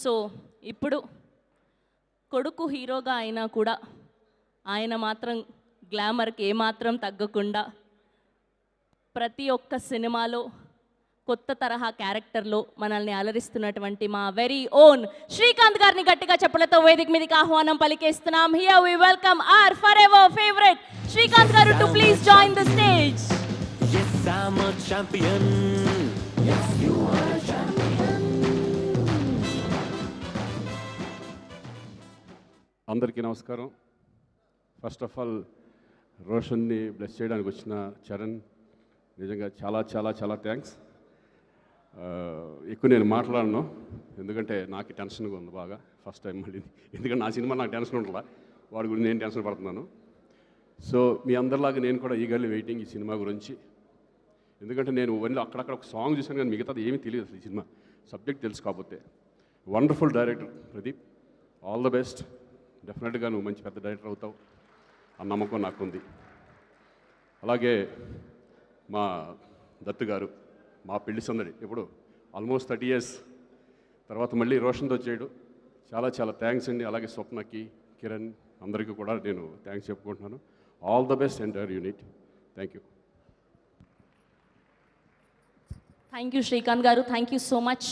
So ఇప్పుడు కొడుకు హీరోగా అయినా కూడా ఆయన మాత్రం గ్లామర్కి ఏమాత్రం తగ్గకుండా ప్రతి ఒక్క సినిమాలో కొత్త తరహా క్యారెక్టర్లో మనల్ని అలరిస్తున్నటువంటి మా వెరీ ఓన్ శ్రీకాంత్ గారిని గట్టిగా చెప్పలతో వేదిక మీదకి ఆహ్వానం పలికేస్తున్నాం. Here we welcome our forever favourite Srikanth గారు to please join the stage. Yes, I'm a champion. Yes, you are a champion. అందరికీ నమస్కారం. ఫస్ట్ ఆఫ్ ఆల్ రోషన్ని బ్లెస్ చేయడానికి వచ్చిన చరణ్ నిజంగా చాలా చాలా చాలా థ్యాంక్స్. ఎక్కువ నేను మాట్లాడను ఎందుకంటే నాకు టెన్షన్గా ఉంది బాగా ఫస్ట్ టైం మళ్ళీ, ఎందుకంటే నా సినిమా నాకు టెన్షన్ ఉంటుందా, వాడి గురించి నేను టెన్షన్ పడుతున్నాను. సో మీ అందరిలాగా నేను కూడా ఈగర్లీ వెయిటింగ్ ఈ సినిమా గురించి. ఎందుకంటే నేను ఓన్లీ అక్కడక్కడ ఒక సాంగ్ చూసాను కానీ మిగతాది ఏమీ తెలియదు అసలు ఈ సినిమా సబ్జెక్ట్ తెలుసు. కాకపోతే wonderful director Pradeep, all the best. డెఫినెట్గా నువ్వు మంచి పెద్ద డైరెక్టర్ అవుతావు ఆ నమ్మకం నాకుంది. అలాగే మా దత్తు గారు, మా పెళ్లి సందడి ఇప్పుడు ఆల్మోస్ట్ 30 years తర్వాత మళ్ళీ రోషన్తో చేయడం చాలా చాలా థ్యాంక్స్ అండి. అలాగే స్వప్నకి, కిరణ్ అందరికీ కూడా నేను థ్యాంక్స్ చెప్పుకుంటున్నాను. All the best entire unit. Thank you. Thank you Srikanth గారు, థ్యాంక్ యూ సో మచ్.